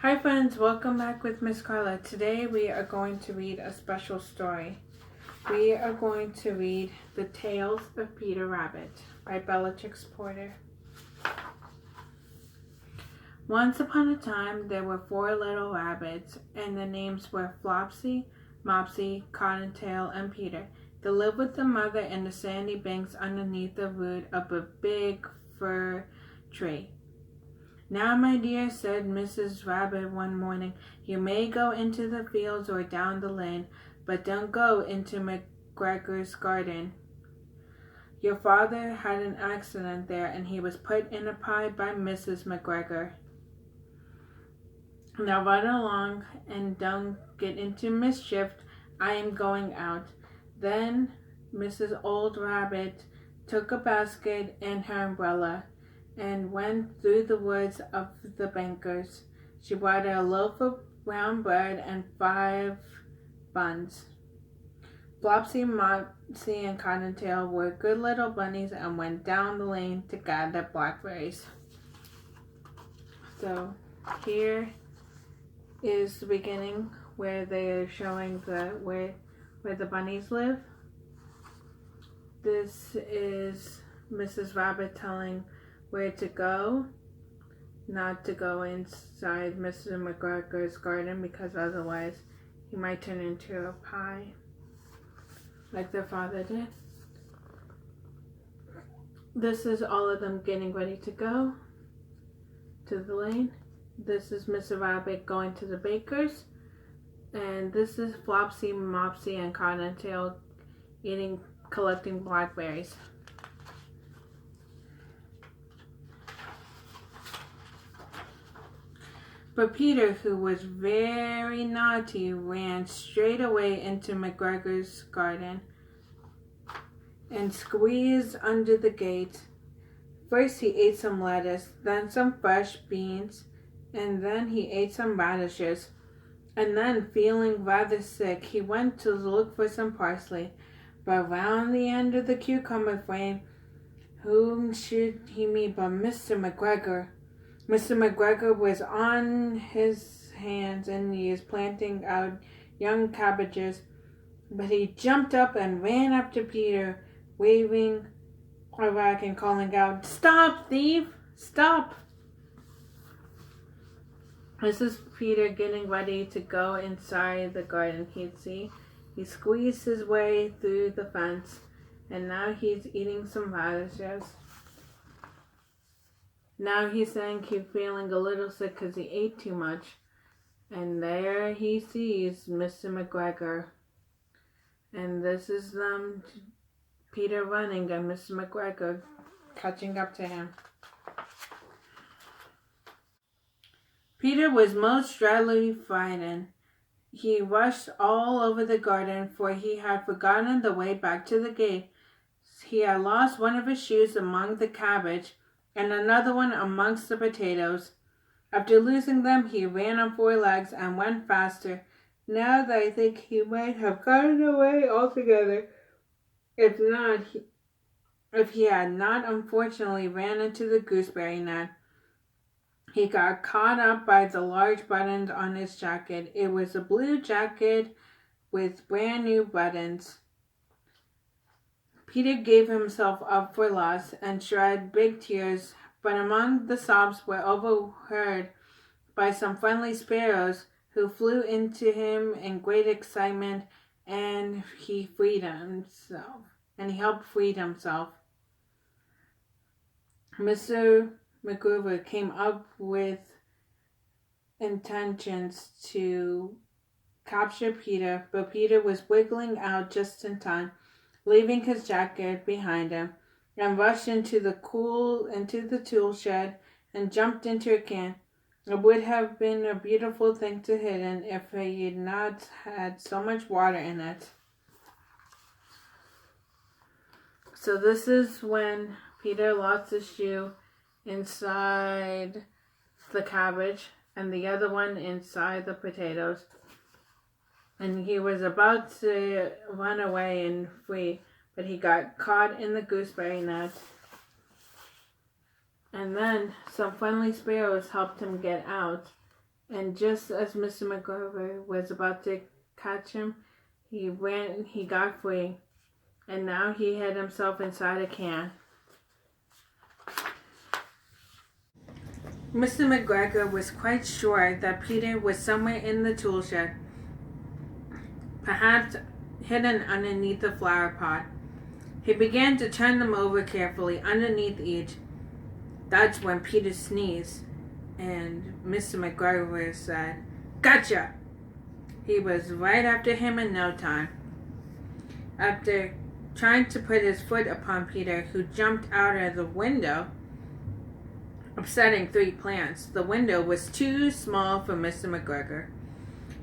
Hi friends, welcome back with Miss Carla. Today we are going to read a special story. We are going to read The Tales of Peter Rabbit by Beatrix Porter. Once upon a time there were 4 little rabbits, and their names were Flopsy, Mopsy, Cottontail, and Peter. They lived with their mother in the sandy banks underneath the root of a big fir tree. "Now, my dear," said Mrs. Rabbit one morning, "you may go into the fields or down the lane, but don't go into McGregor's garden. Your father had an accident there, and he was put in a pie by Mrs. McGregor. Now run along and don't get into mischief. I am going out." Then Mrs. Old Rabbit took a basket and her umbrella and went through the woods of the bankers. She brought a loaf of brown bread and 5 buns. Flopsy, Mopsy, and Cottontail were good little bunnies and went down the lane to gather blackberries. So here is the beginning where they are showing where the bunnies live. This is Mrs. Rabbit telling where to go, not to go inside Mr. McGregor's garden because otherwise he might turn into a pie like their father did. This is all of them getting ready to go to the lane. This is Mr. Rabbit going to the baker's, and this is Flopsy, Mopsy, and Cottontail collecting blackberries. But Peter, who was very naughty, ran straight away into McGregor's garden and squeezed under the gate. First he ate some lettuce, then some fresh beans, and then he ate some radishes. And then, feeling rather sick, he went to look for some parsley. But round the end of the cucumber frame, whom should he meet but Mr. McGregor? Mr. McGregor was on his hands and knees planting out young cabbages, but he jumped up and ran up to Peter, waving a rag and calling out, "Stop, thief! Stop!" This is Peter getting ready to go inside the garden. He squeezed his way through the fence, and now he's eating some radishes. Now he's saying he's feeling a little sick because he ate too much. And there he sees Mr. McGregor. And this is Peter running and Mr. McGregor catching up to him. Peter was most dreadfully frightened. He rushed all over the garden, for he had forgotten the way back to the gate. He had lost one of his shoes among the cabbage, and another one amongst the potatoes. After losing them, he ran on 4 legs and went faster. Now that I think he might have gotten away altogether, if he had not unfortunately ran into the gooseberry net. He got caught up by the large buttons on his jacket. It was a blue jacket with brand new buttons. Peter gave himself up for lost and shed big tears, but among the sobs were overheard by some friendly sparrows who flew into him in great excitement, and he helped free himself. Mr. McGregor came up with intentions to capture Peter, but Peter was wiggling out just in time, leaving his jacket behind him, and rushed into the tool shed and jumped into a can. It would have been a beautiful thing to hide in if he had not had so much water in it. So this is when Peter lost his shoe inside the cabbage and the other one inside the potatoes. And he was about to run away and flee, but he got caught in the gooseberry net. And then some friendly sparrows helped him get out. And just as Mr. McGregor was about to catch him, he got free, and now he hid himself inside a can. Mr. McGregor was quite sure that Peter was somewhere in the tool shed, perhaps hidden underneath the flower pot. He began to turn them over carefully underneath each. That's when Peter sneezed, and Mr. McGregor said, "Gotcha!" He was right after him in no time. After trying to put his foot upon Peter, who jumped out of the window, upsetting 3 plants. The window was too small for Mr. McGregor,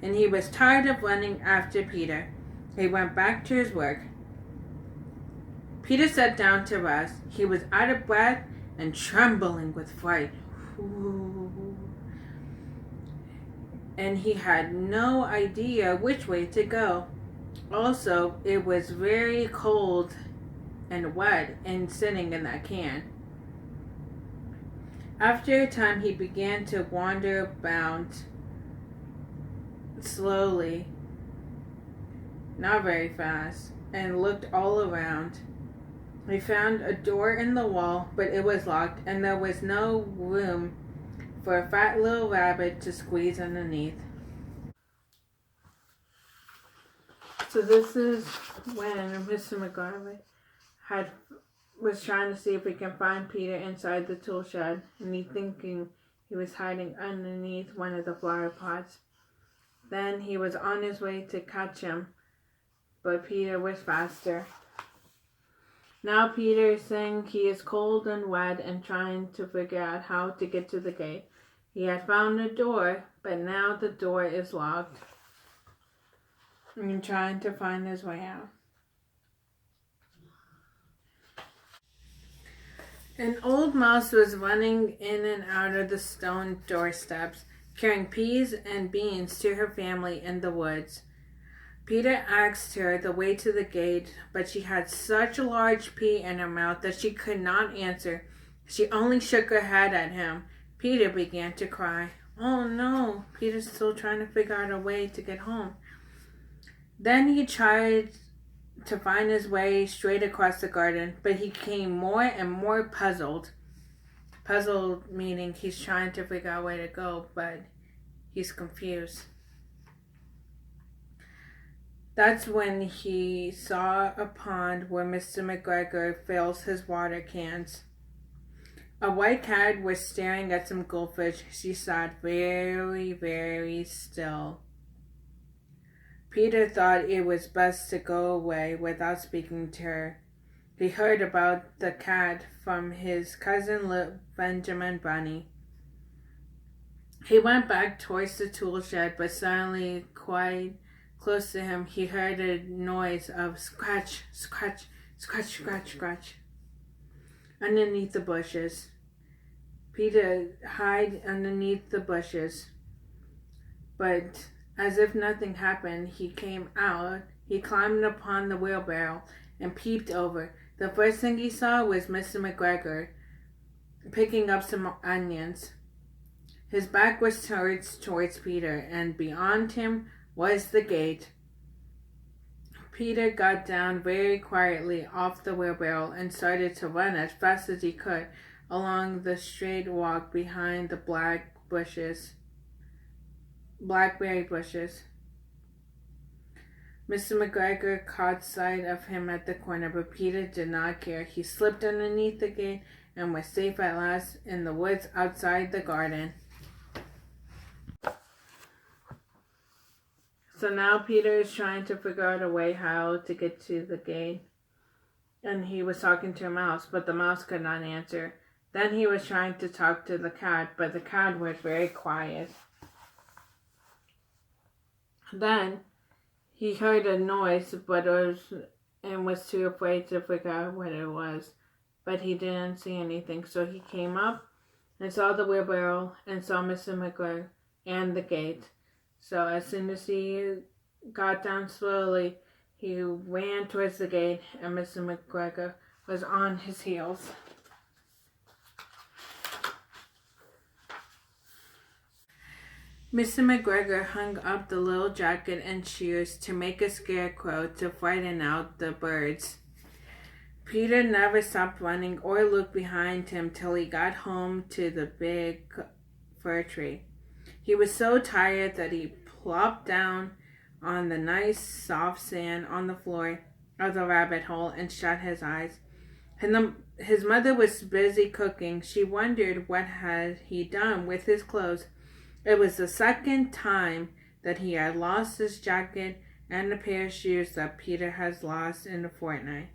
and he was tired of running after Peter. He went back to his work. Peter sat down to rest. He was out of breath and trembling with fright. And he had no idea which way to go. Also, it was very cold and wet and sitting in that can. After a time, he began to wander about slowly, not very fast, and looked all around. He found a door in the wall, but it was locked, and there was no room for a fat little rabbit to squeeze underneath. So this is when Mr. McGregor was trying to see if he can find Peter inside the tool shed, and he thinking he was hiding underneath one of the flower pots. Then he was on his way to catch him, but Peter was faster. Now Peter is saying he is cold and wet and trying to figure out how to get to the gate. He had found a door, but now the door is locked. And trying to find his way out. An old mouse was running in and out of the stone doorsteps, carrying peas and beans to her family in the woods. Peter asked her the way to the gate, but she had such a large pea in her mouth that she could not answer. She only shook her head at him. Peter began to cry. Oh no, Peter's still trying to figure out a way to get home. Then he tried to find his way straight across the garden, but he became more and more puzzled. Puzzled meaning he's trying to figure out where to go, but he's confused. That's when he saw a pond where Mr. McGregor fills his water cans. A white cat was staring at some goldfish. She sat very, very still. Peter thought it was best to go away without speaking to her. He heard about the cat from his cousin Benjamin Bunny. He went back towards the tool shed, but suddenly, quite close to him, he heard a noise of scratch, scratch, scratch, scratch, scratch underneath the bushes. Peter hid underneath the bushes, but as if nothing happened, he came out. He climbed upon the wheelbarrow and peeped over. The first thing he saw was Mr. McGregor picking up some onions. His back was turned towards Peter, and beyond him was the gate. Peter got down very quietly off the wheelbarrow and started to run as fast as he could along the straight walk behind the blackberry bushes. Mr. McGregor caught sight of him at the corner, but Peter did not care. He slipped underneath the gate and was safe at last in the woods outside the garden. So now Peter is trying to figure out a way how to get to the gate. And he was talking to a mouse, but the mouse could not answer. Then he was trying to talk to the cat, but the cat was very quiet. Then he heard a noise, and was too afraid to figure out what it was. But he didn't see anything, so he came up and saw the wheelbarrow and saw Mr. McGregor and the gate. So as soon as he got down slowly, he ran towards the gate, and Mr. McGregor was on his heels. Mr. McGregor hung up the little jacket and shoes to make a scarecrow to frighten out the birds. Peter never stopped running or looked behind him till he got home to the big fir tree. He was so tired that he plopped down on the nice soft sand on the floor of the rabbit hole and shut his eyes. His mother was busy cooking. She wondered what had he done with his clothes. It was the second time that he had lost his jacket and a pair of shoes that Peter has lost in a fortnight.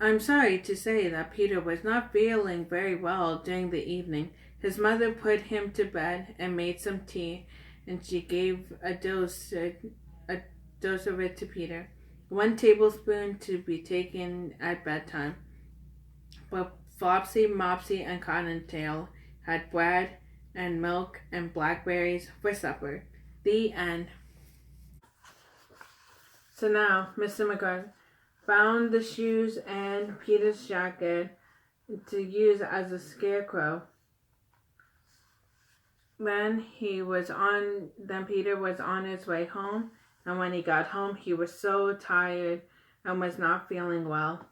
I'm sorry to say that Peter was not feeling very well during the evening. His mother put him to bed and made some tea, and she gave a dose of it to Peter. 1 tablespoon to be taken at bedtime. But Flopsy, Mopsy, and Cottontail had bread and milk and blackberries for supper. The end. So now, Mr. McGregor found the shoes and Peter's jacket to use as a scarecrow. Then Peter was on his way home, and when he got home, he was so tired and was not feeling well.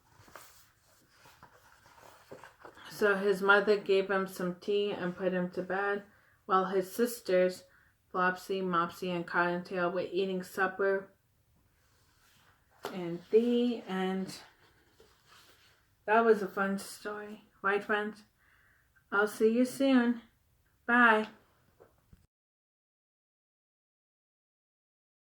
So his mother gave him some tea and put him to bed, while his sisters, Flopsy, Mopsy, and Cottontail, were eating supper. And the end. That was a fun story, right, friends? I'll see you soon. Bye.